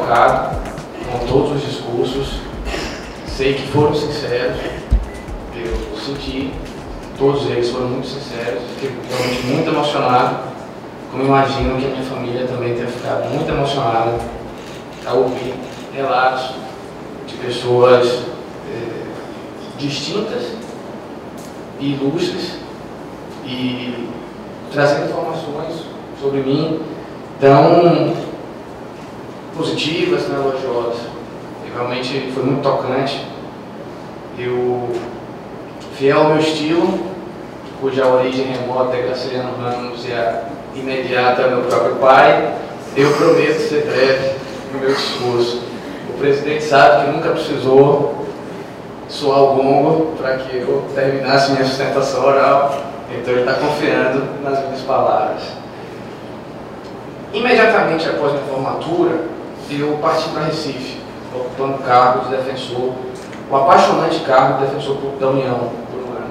tocado com todos os discursos, sei que foram sinceros, eu senti, todos eles foram muito sinceros, fiquei realmente muito emocionado, como imagino que a minha família também tenha ficado muito emocionada ao ouvir relatos de pessoas distintas e ilustres e trazendo informações sobre mim tão positivas, tão elogiosas. E realmente foi muito tocante. Eu, fiel ao meu estilo, cuja origem remota é Graciliano Ramos e a imediata é meu próprio pai, eu prometo ser breve no meu discurso. O presidente sabe que nunca precisou soar o gongo para que eu terminasse minha sustentação oral, então ele está confiando nas minhas palavras. Imediatamente após minha formatura, eu parti para Recife, ocupando o cargo de defensor, o apaixonante cargo de defensor público da União, por um ano.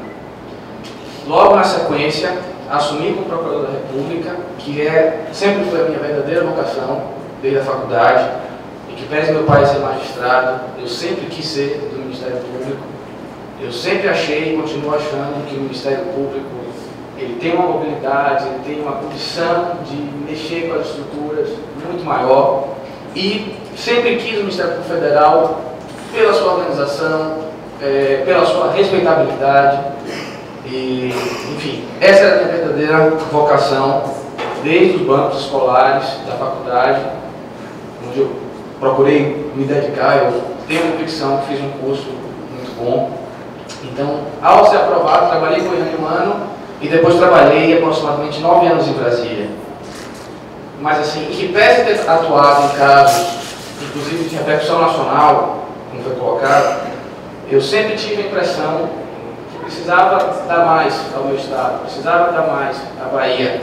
Logo na sequência, assumi como procurador da República, que sempre foi a minha verdadeira vocação, desde a faculdade, e que pese meu pai ser magistrado, eu sempre quis ser do Ministério Público. Eu sempre achei e continuo achando que o Ministério Público ele tem uma mobilidade, ele tem uma condição de mexer com as estruturas muito maior, e sempre quis o Ministério Público Federal pela sua organização, pela sua respeitabilidade, e, enfim, essa era a minha verdadeira vocação desde os bancos escolares da faculdade, onde eu procurei me dedicar. Eu tenho a convicção que fiz um curso muito bom. Então, ao ser aprovado, trabalhei com ele um ano e depois trabalhei aproximadamente 9 anos em Brasília. Mas assim, que pese ter atuado em casos, inclusive de repercussão nacional, como foi colocado, eu sempre tive a impressão que precisava dar mais ao meu estado, precisava dar mais à Bahia.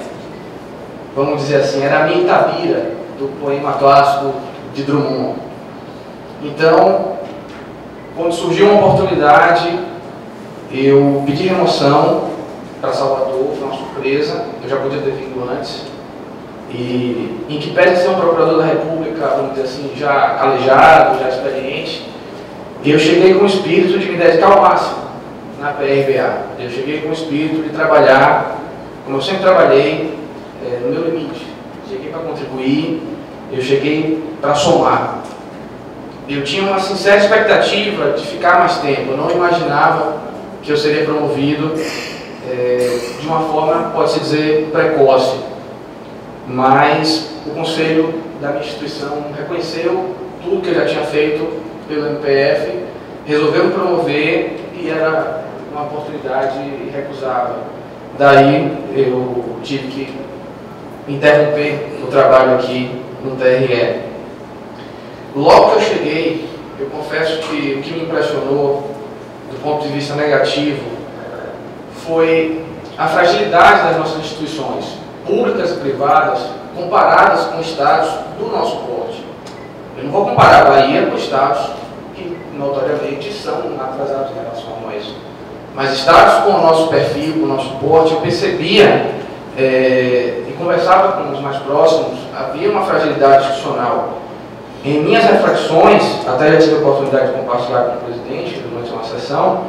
Vamos dizer assim, era a minha Itabira do poema clássico de Drummond. Então, quando surgiu uma oportunidade, eu pedi remoção para Salvador, foi uma surpresa, eu já podia ter vindo antes. E em que pese ser um procurador da República, vamos dizer assim, já calejado, já experiente, eu cheguei com o espírito de me dedicar ao máximo na PRBA. Eu cheguei com o espírito de trabalhar, como eu sempre trabalhei, no meu limite. Cheguei para contribuir, eu cheguei para somar. Eu tinha uma sincera expectativa de ficar mais tempo, eu não imaginava que eu seria promovido de uma forma, pode-se dizer, precoce. Mas o conselho da minha instituição reconheceu tudo que eu já tinha feito pelo MPF, resolveu me promover e era uma oportunidade irrecusável. Daí eu tive que interromper o trabalho aqui no TRE. Logo que eu cheguei, eu confesso que o que me impressionou do ponto de vista negativo foi a fragilidade das nossas instituições, públicas e privadas, comparadas com estados do nosso porte. Eu não vou comparar a Bahia com estados que, notoriamente, são atrasados em relação a nós. Mas estados com o nosso perfil, com o nosso porte, eu percebia e conversava com os mais próximos, havia uma fragilidade institucional. Em minhas reflexões, até já tive a oportunidade de compartilhar com o presidente durante uma sessão,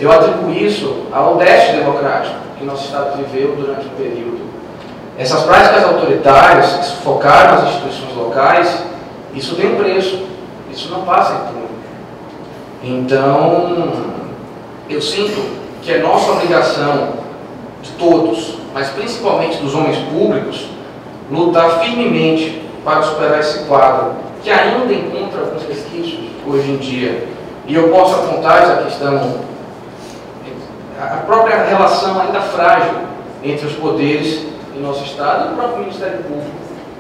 eu atribuo isso ao déficit democrático que nosso Estado viveu durante o período. Essas práticas autoritárias que sufocaram as instituições locais, isso tem um preço, isso não passa impune. Então, eu sinto que é nossa obrigação, de todos, mas principalmente dos homens públicos, lutar firmemente para superar esse quadro, que ainda encontra alguns resquícios hoje em dia. E eu posso apontar essa questão, a própria relação ainda frágil entre os poderes em nosso Estado e o próprio Ministério Público,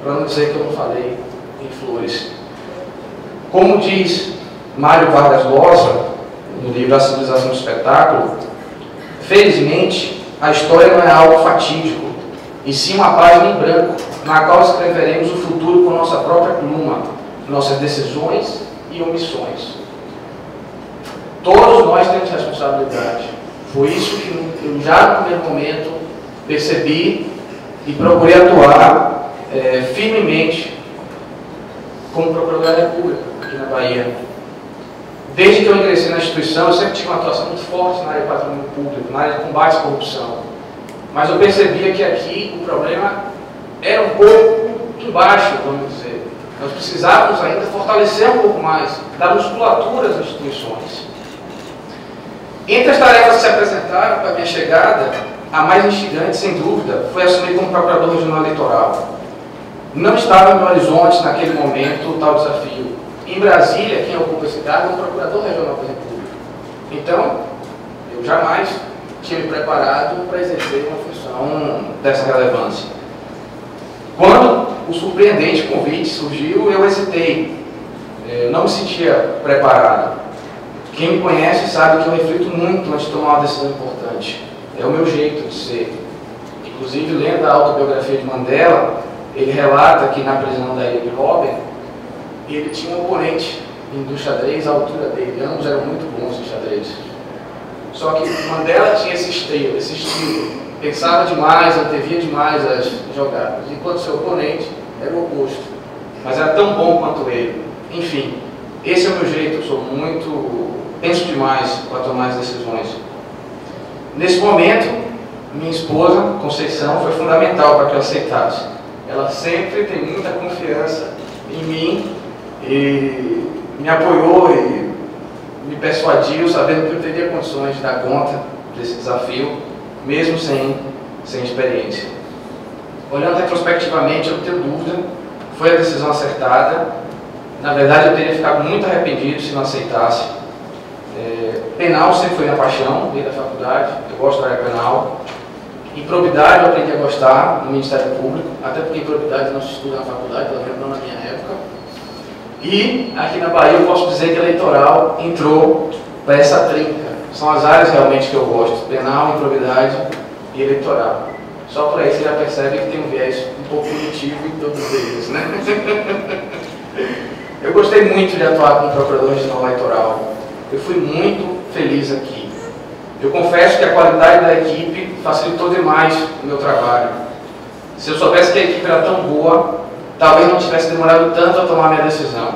para não dizer que eu não falei em flores. Como diz Mário Vargas Llosa, no livro A Civilização do Espetáculo, felizmente, a história não é algo fatídico, e sim uma página em branco, na qual escreveremos o futuro com nossa própria pluma, nossas decisões e omissões. Todos nós temos responsabilidade. Foi isso que eu já no primeiro momento percebi e procurei atuar firmemente como Procurador da República, aqui na Bahia. Desde que eu ingressei na instituição, eu sempre tive uma atuação muito forte na área de patrimônio público, na área de combate à corrupção. Mas eu percebia que aqui o problema era um pouco embaixo, vamos dizer. Nós precisávamos ainda fortalecer um pouco mais, dar musculatura às instituições. Entre as tarefas que se apresentaram para a minha chegada, a mais instigante, sem dúvida, foi assumir como Procurador Regional Eleitoral. Não estava no meu horizonte, naquele momento, o tal desafio. Em Brasília, quem ocupa esse cargo é o Procurador Regional da República. Então, eu jamais tinha me preparado para exercer uma função dessa relevância. Quando o surpreendente convite surgiu, eu hesitei. Eu não me sentia preparado. Quem me conhece sabe que eu reflito muito antes de tomar uma decisão importante. É o meu jeito de ser. Inclusive, lendo a autobiografia de Mandela, ele relata que na prisão da ilha de Robben, ele tinha um oponente do xadrez à altura dele. Ambos eram muito bons em xadrez. Só que Mandela tinha esse estilo. Pensava demais, antevia demais as jogadas. Enquanto seu oponente era o oposto. Mas era tão bom quanto ele. Enfim, esse é o meu jeito. Eu sou muito... penso demais para tomar as decisões. Nesse momento, minha esposa, Conceição, foi fundamental para que eu aceitasse. Ela sempre tem muita confiança em mim e me apoiou e me persuadiu, sabendo que eu teria condições de dar conta desse desafio, mesmo sem experiência. Olhando retrospectivamente, eu não tenho dúvida, foi a decisão acertada. Na verdade, eu teria ficado muito arrependido se não aceitasse. Penal sempre foi minha paixão, desde a faculdade, eu gosto da área penal. Improbidade eu aprendi a gostar no Ministério Público, até porque improbidade não se estuda na faculdade, pelo menos não na minha época. E aqui na Bahia eu posso dizer que eleitoral entrou para essa trinca. São as áreas realmente que eu gosto, penal, improbidade e eleitoral. Só por aí você já percebe que tem um viés um pouco punitivo em todos eles, né? Eu gostei muito de atuar como Procurador Regional Eleitoral. Eu fui muito feliz aqui. Eu confesso que a qualidade da equipe facilitou demais o meu trabalho. Se eu soubesse que a equipe era tão boa, talvez não tivesse demorado tanto a tomar minha decisão.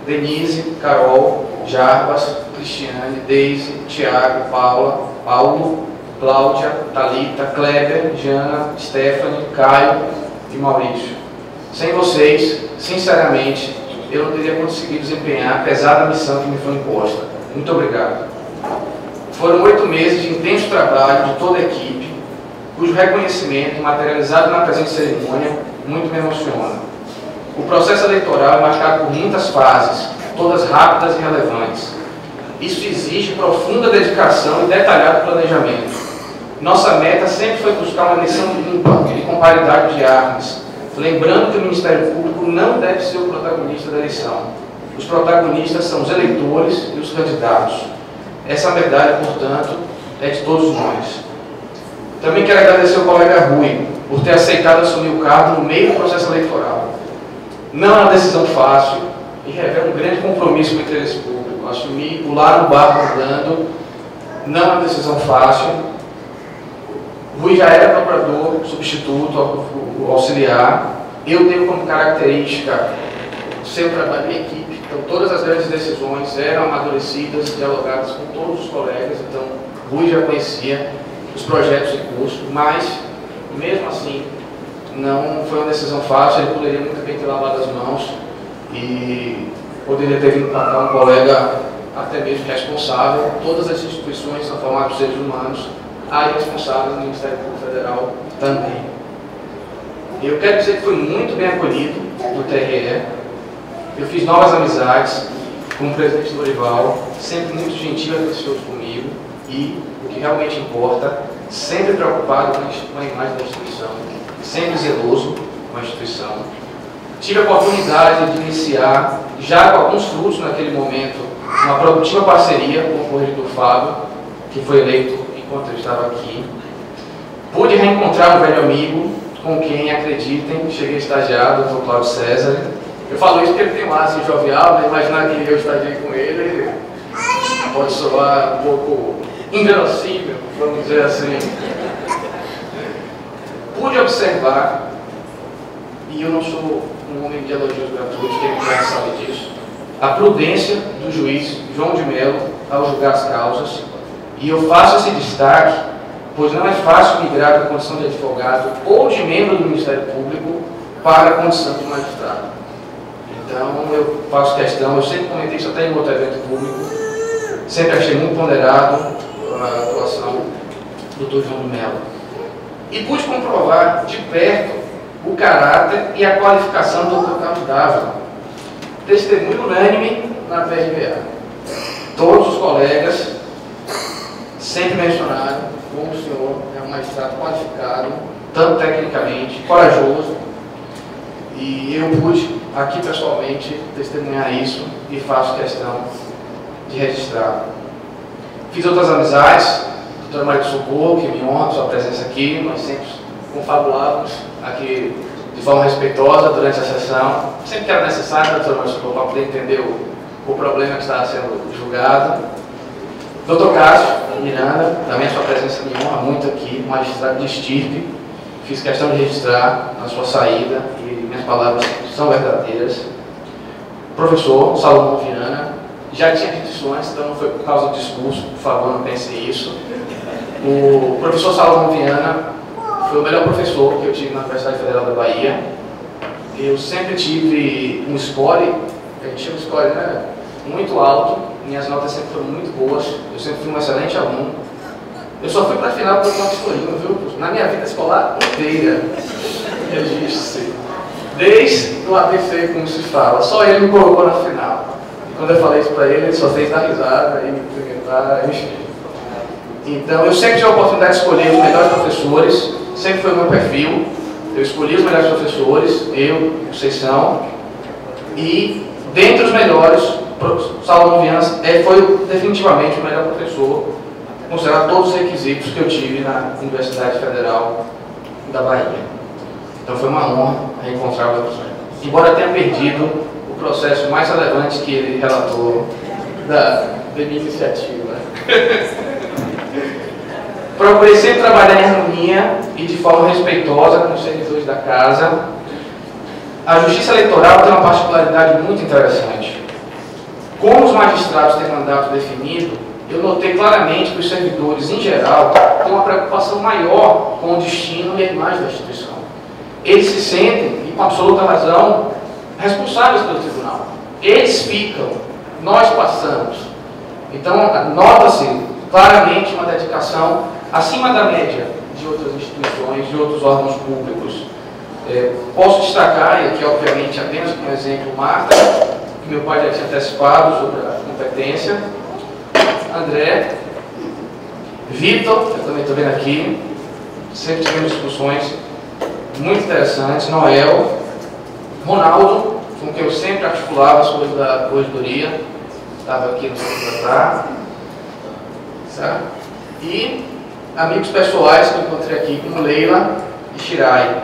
Denise, Carol, Jarbas, Cristiane, Deise, Tiago, Paulo, Cláudia, Thalita, Kleber, Jana, Stephanie, Caio e Maurício. Sem vocês, sinceramente, eu não teria conseguido desempenhar a pesada missão que me foi imposta. Muito obrigado. Foram 8 meses de intenso trabalho de toda a equipe, cujo reconhecimento, materializado na presente cerimônia, muito me emociona. O processo eleitoral é marcado por muitas fases, todas rápidas e relevantes. Isso exige profunda dedicação e detalhado planejamento. Nossa meta sempre foi buscar uma eleição limpa e com paridade de armas, lembrando que o Ministério Público não deve ser o protagonista da eleição. Os protagonistas são os eleitores e os candidatos. Essa medalha, portanto, é de todos nós. Também quero agradecer ao colega Rui por ter aceitado assumir o cargo no meio do processo eleitoral. Não é uma decisão fácil e revela um grande compromisso com o interesse público. Assumir o lar no barco andando não é uma decisão fácil. Rui já era procurador, substituto, auxiliar. Eu tenho como característica o seu trabalho em equipe. Então, todas as grandes decisões eram amadurecidas, dialogadas com todos os colegas. Então, Rui já conhecia os projetos em curso, mas, mesmo assim, não foi uma decisão fácil. Ele poderia muito bem ter lavado as mãos e poderia ter vindo para cá um colega até mesmo responsável. Todas as instituições são formadas por seres humanos, há responsáveis no Ministério Público Federal também. Eu quero dizer que fui muito bem acolhido no TRE. Eu fiz novas amizades com o presidente Lorival, sempre muito gentil e atencioso comigo e, o que realmente importa, sempre preocupado com a imagem da instituição, sempre zeloso com a instituição. Tive a oportunidade de iniciar, já com alguns frutos naquele momento, uma produtiva parceria com o corregedor Fábio, que foi eleito enquanto eu estava aqui. Pude reencontrar um velho amigo, com quem, acreditem, cheguei estagiado, o Dr. Cláudio César. Eu falo isso porque ele tem um ar assim, jovial, né? Imaginar que eu estagiei com ele pode soar um pouco inverossímil, vamos dizer assim. Pude observar e eu não sou um homem de elogios gratuitos, quem me conhece sabe disso, a prudência do juiz João de Mello ao julgar as causas, e eu faço esse destaque, pois não é fácil migrar da condição de advogado ou de membro do Ministério Público para a condição de magistrado. Então, eu faço questão, eu sempre comentei isso até em outro evento público, sempre achei muito ponderado a atuação do Dr. João de Mello. E pude comprovar de perto o caráter e a qualificação do Dr. Carlos Dávila. Testemunho unânime na PRBA. Todos os colegas sempre mencionaram como o senhor é um magistrado qualificado, tanto tecnicamente, corajoso, e eu pude aqui pessoalmente testemunhar isso e faço questão de registrar. Fiz outras amizades, a doutora Maria do Socorro, que me honra sua presença aqui, nós sempre confabulávamos aqui de forma respeitosa durante a sessão, sempre que era necessário, doutora Maria do Socorro, para poder entender o problema que estava sendo julgado. Doutor Cássio Miranda, também a sua presença me honra muito aqui, magistrado de estirpe, fiz questão de registrar na sua saída e minhas palavras são verdadeiras. Professor Salomão Viana, já tinha dito isso antes, então não foi por causa do discurso, por favor, não pense isso. O professor Salomão Viana foi o melhor professor que eu tive na Universidade Federal da Bahia. Eu sempre tive um score, a gente chama de score, né, muito alto, minhas notas sempre foram muito boas, eu sempre fui um excelente aluno. Eu só fui para a final por uma escolinha, viu? Na minha vida escolar inteira, registro-se. Desde o ABC, como se fala, só ele me colocou na final. E quando eu falei isso para ele só fez dar risada e me cumprimentar, enfim. Então, eu sempre tive a oportunidade de escolher os melhores professores, sempre foi o meu perfil. Eu escolhi os melhores professores, vocês são. E, dentre os melhores, o Salomão Viana foi definitivamente o melhor professor, considerado todos os requisitos que eu tive na Universidade Federal da Bahia. Então foi uma honra reencontrá-lo, embora tenha perdido o processo mais relevante que ele relatou da minha iniciativa. Procurei sempre trabalhar em harmonia e de forma respeitosa com os servidores da casa. A Justiça Eleitoral tem uma particularidade muito interessante. Como os magistrados têm mandato definido, eu notei claramente que os servidores, em geral, têm uma preocupação maior com o destino e a imagem da instituição. Eles se sentem, e com absoluta razão, responsáveis pelo tribunal. Eles ficam, nós passamos. Então, nota-se claramente uma dedicação acima da média de outras instituições, de outros órgãos públicos. Posso destacar, e aqui, obviamente, apenas como exemplo, Marta, que meu pai já tinha antecipado sobre a competência, André, Vitor, eu também estou vendo aqui, sempre tivemos discussões muito interessantes, Noel, Ronaldo, com quem eu sempre articulava as coisas da corregedoria, estava aqui no centro da tarde, certo? E amigos pessoais que eu encontrei aqui, como Leila e Shirai.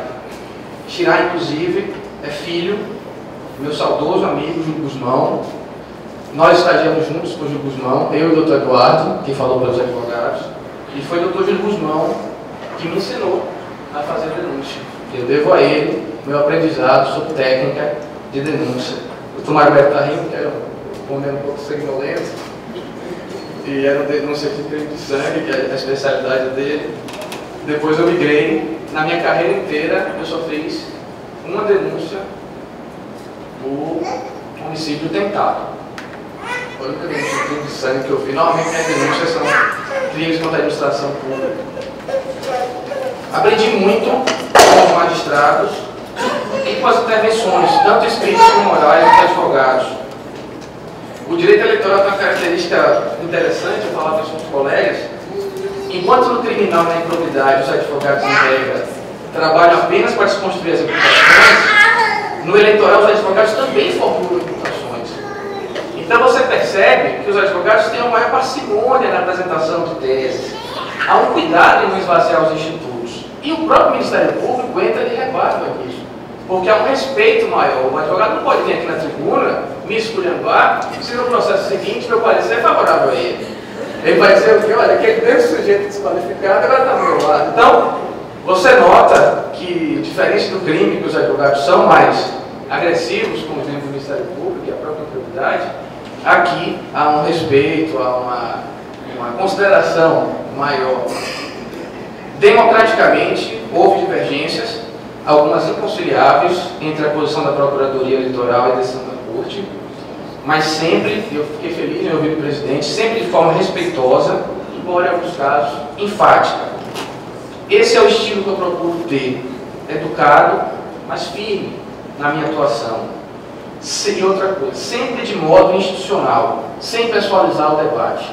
Shirai, inclusive, é filho do meu saudoso amigo Júlio Guzmão. Nós estagiamos juntos com o Júlio Guzmão, eu e o doutor Eduardo, que falou pelos advogados, e foi o doutor Júlio Guzmão que me ensinou a fazer denúncia. Eu devo a ele meu aprendizado sobre técnica de denúncia. O doutor Mário Beto está rindo, que era um homem um pouco sanguinolento, e era uma denúncia de crime de sangue, que é a especialidade dele. Depois eu migrei. Na minha carreira inteira, eu só fiz uma denúncia do homicídio tentado. Foi a única denúncia de crime de sangue que eu fiz. Normalmente, minhas denúncias são crimes contra a administração pública. Aprendi muito com os magistrados e com as intervenções, tanto escritas como orais, dos advogados. O direito eleitoral tem uma característica interessante, eu falava isso com os colegas. Enquanto no criminal, na improbidade, os advogados, em regra, trabalham apenas para desconstruir as imputações, no eleitoral, os advogados também formulam imputações. Então você percebe que os advogados têm uma maior parcimônia na apresentação de teses. Há um cuidado em não esvaziar os institutos. E o próprio Ministério Público entra de rebate nisso. Porque há um respeito maior. O advogado não pode vir aqui na tribuna, me esculhambar, se no processo seguinte meu parecer é favorável a ele. Ele vai dizer o quê? Olha, aquele mesmo sujeito desqualificado agora está do meu lado. Então, você nota que, de diferente do crime, que os advogados são mais agressivos com os membros do Ministério Público e a própria autoridade, aqui há um respeito, há uma consideração maior. Democraticamente, houve divergências, algumas inconciliáveis, entre a posição da Procuradoria Eleitoral e a decisão da Corte, mas sempre, eu fiquei feliz em ouvir o presidente, sempre de forma respeitosa, embora em alguns casos enfática. Esse é o estilo que eu procuro ter, educado, mas firme na minha atuação. E outra coisa, sempre de modo institucional, sem pessoalizar o debate.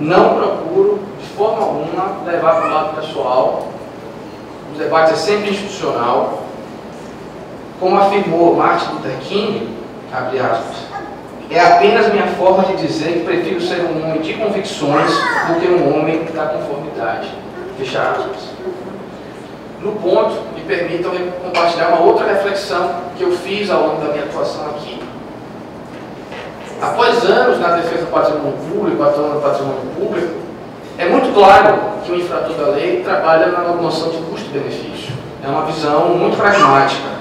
Não procuro, de forma alguma, levar para o lado pessoal. O debate é sempre institucional. Como afirmou Martin Luther King, abre aspas, é apenas minha forma de dizer que prefiro ser um homem de convicções do que um homem da conformidade. Fecha aspas. No ponto, me permitam compartilhar uma outra reflexão que eu fiz ao longo da minha atuação aqui. Após anos na defesa do patrimônio público, atuando no patrimônio público, é muito claro que o infrator da lei trabalha na noção de custo-benefício. É uma visão muito pragmática.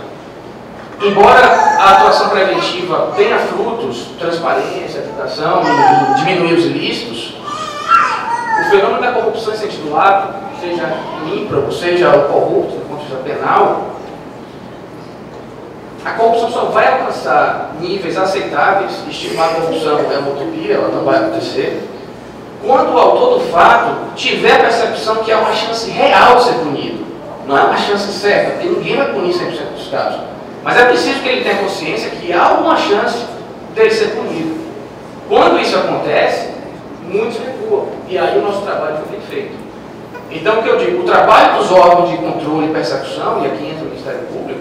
Embora a atuação preventiva tenha frutos, transparência, educação, diminuir os ilícitos, o fenômeno da corrupção em sentido lato, seja ímprobo, seja o corrupto do ponto de vista penal, a corrupção só vai alcançar níveis aceitáveis, estimar a corrupção é uma utopia, ela não vai acontecer, quando o autor do fato tiver a percepção que há uma chance real de ser punido. Não é uma chance certa, porque ninguém vai punir 100% dos casos. Mas é preciso que ele tenha consciência que há alguma chance dele ser punido. Quando isso acontece, muitos recuam. E aí o nosso trabalho foi bem feito. Então, o que eu digo, o trabalho dos órgãos de controle e persecução, e aqui entra o Ministério Público,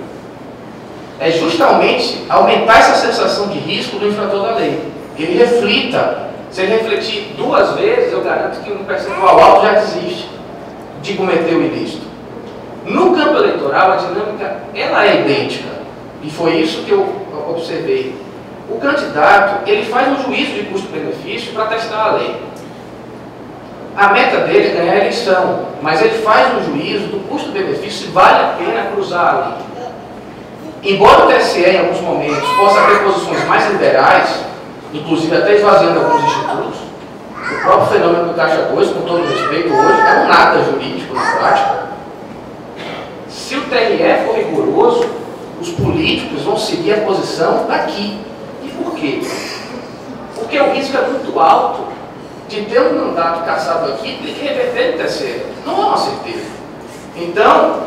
é justamente aumentar essa sensação de risco do infrator da lei. Que ele reflita. Se ele refletir 2 vezes, eu garanto que um percentual alto já desiste de cometer o ilícito. No campo eleitoral, a dinâmica ela é idêntica. E foi isso que eu observei. O candidato, ele faz um juízo de custo-benefício para testar a lei. A meta dele é ganhar a eleição, mas ele faz um juízo do custo-benefício se vale a pena cruzar a lei. Embora o TSE, em alguns momentos, possa ter posições mais liberais, inclusive até esvaziando alguns institutos, o próprio fenômeno do Caixa 2, com todo respeito, hoje é um nada jurídico na prática. Se o TRE for rigoroso, os políticos vão seguir a posição daqui. E por quê? Porque o risco é muito alto de ter um mandato cassado aqui e que reverter no TSE. Não é uma certeza. Então,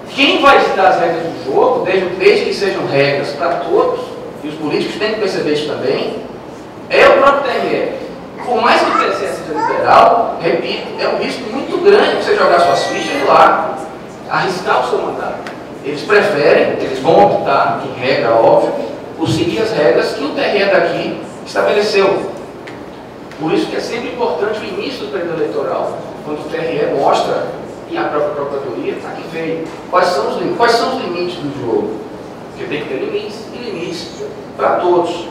quem vai ditar as regras do jogo, desde que sejam regras para todos, e os políticos têm que perceber isso também, é o próprio TRE. Por mais que o TSE seja liberal, repito, é um risco muito grande você jogar suas fichas e lá arriscar o seu mandato. Eles preferem, eles vão optar, em regra, óbvio, por seguir as regras que o TRE daqui estabeleceu. Por isso que é sempre importante o início do período eleitoral, quando o TRE mostra, e a própria Procuradoria, aqui veio, quais são os limites do jogo. Porque tem que ter limites e limites para todos.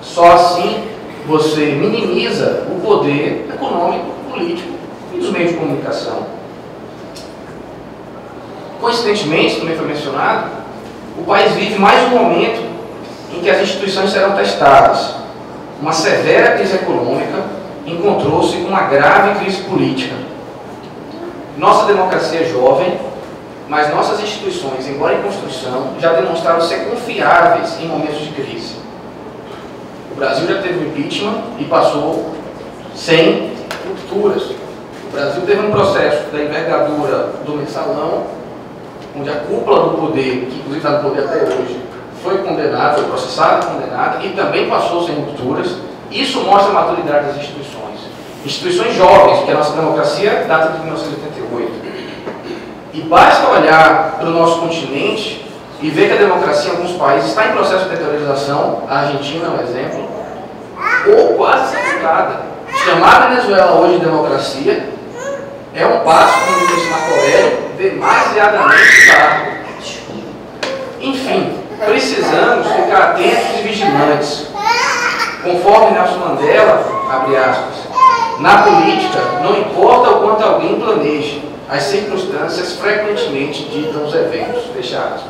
Só assim você minimiza o poder econômico, político e dos meios de comunicação. Coincidentemente, também foi mencionado, o país vive mais um momento em que as instituições serão testadas. Uma severa crise econômica encontrou-se com uma grave crise política. Nossa democracia é jovem, mas nossas instituições, embora em construção, já demonstraram ser confiáveis em momentos de crise. O Brasil já teve um impeachment e passou sem rupturas. O Brasil teve um processo da envergadura do mensalão, onde a cúpula do poder, que inclusive está no poder até hoje, foi condenada, foi processada e condenada, e também passou sem rupturas. Isso mostra a maturidade das instituições. Instituições jovens, porque a nossa democracia data de 1988. E basta olhar para o nosso continente e ver que a democracia em alguns países está em processo de deteriorização, a Argentina é um exemplo, ou quase sepultada. Chamar a Venezuela hoje de democracia é um passo, como disse Marco Aurélio, demasiadamente tarde. Enfim, precisamos ficar atentos e vigilantes. Conforme Nelson Mandela, abre aspas, na política, não importa o quanto alguém planeje, as circunstâncias frequentemente ditam os eventos. Fecha aspas.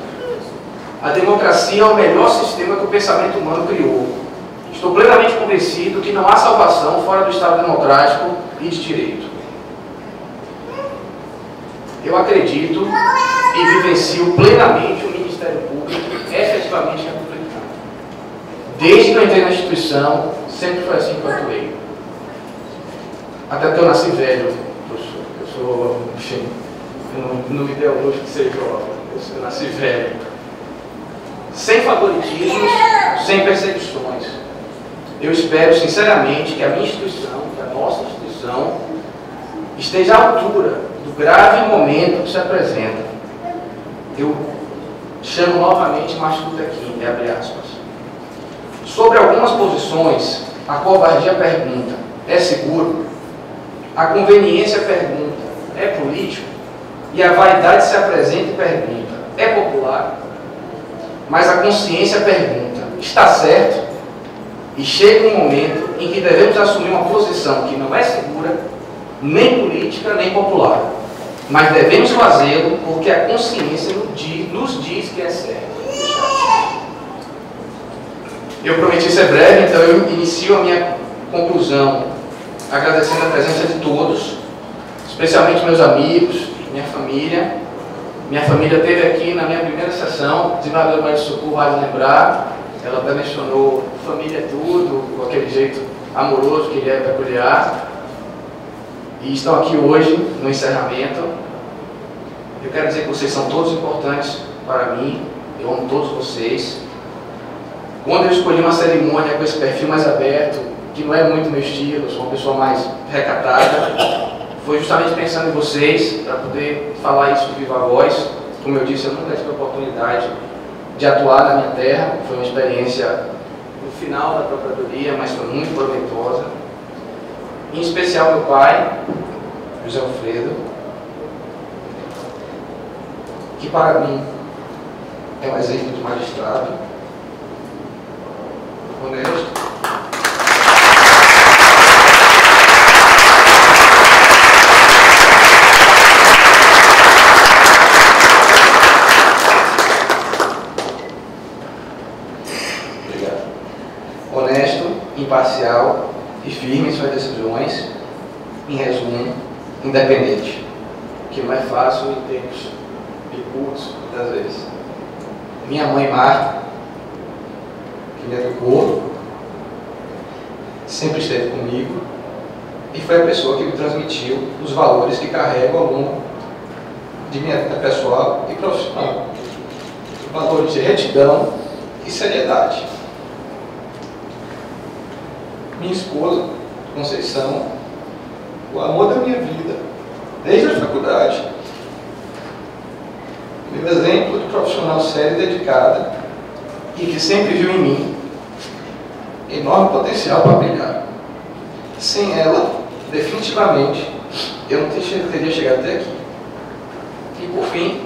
A democracia é o melhor sistema que o pensamento humano criou. Estou plenamente convencido que não há salvação fora do Estado democrático e de direito. Eu acredito e vivencio plenamente o Ministério Público efetivamente republicano. Desde que eu entrei na instituição, sempre foi assim que eu atuei. Até porque eu nasci velho, professor. Eu sou, enfim, eu não me deu luxo de ser jovem. Eu nasci velho. Sem favoritismos, sem perseguições. Eu espero sinceramente que a minha instituição, que a nossa instituição, esteja à altura do grave momento que se apresenta. Eu chamo novamente Martin Luther King, abre aspas. Sobre algumas posições, a covardia pergunta, é seguro? A conveniência pergunta, é político? E a vaidade se apresenta e pergunta, é popular? Mas a consciência pergunta, está certo? E chega um momento em que devemos assumir uma posição que não é segura, nem política, nem popular. Mas devemos fazê-lo porque a consciência nos diz que é certo. Eu prometi ser breve, então eu inicio a minha conclusão agradecendo a presença de todos, especialmente meus amigos, minha família. Minha família esteve aqui na minha primeira sessão, desembargadora Maria de Socorro, vai lembrar, ela até mencionou família é tudo, com aquele jeito amoroso que ele é peculiar. E estão aqui hoje no encerramento. Eu quero dizer que vocês são todos importantes para mim, eu amo todos vocês. Quando eu escolhi uma cerimônia com esse perfil mais aberto, que não é muito meu estilo, eu sou uma pessoa mais recatada, foi justamente pensando em vocês, para poder falar isso de viva voz. Como eu disse, eu nunca tive a oportunidade de atuar na minha terra, foi uma experiência no final da Procuradoria, mas foi muito proveitosa. Em especial meu pai, José Alfredo, que para mim é um exemplo de magistrado, honesto, imparcial e firme em suas decisões, em resumo, independente, que não é fácil em tempos de curtos, muitas vezes. Minha mãe Marta, que me educou, sempre esteve comigo e foi a pessoa que me transmitiu os valores que carrego ao longo de minha vida pessoal e profissional. Valores de retidão e seriedade. Minha esposa, Conceição, o amor da minha vida, desde a faculdade, meu exemplo de profissional sério e dedicada, e que sempre viu em mim enorme potencial para brilhar. Sem ela, definitivamente, eu não teria chegado até aqui. E por fim,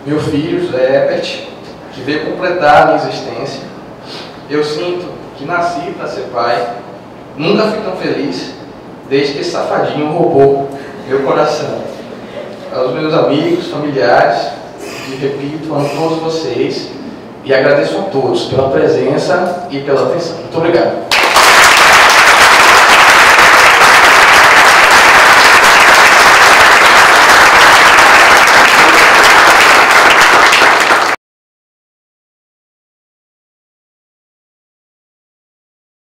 meu filho, José Herbert, que veio completar a minha existência. Eu sinto que nasci para ser pai, nunca fui tão feliz desde que esse safadinho roubou meu coração. Aos meus amigos, familiares, e repito, amo todos vocês e agradeço a todos pela presença e pela atenção. Muito obrigado.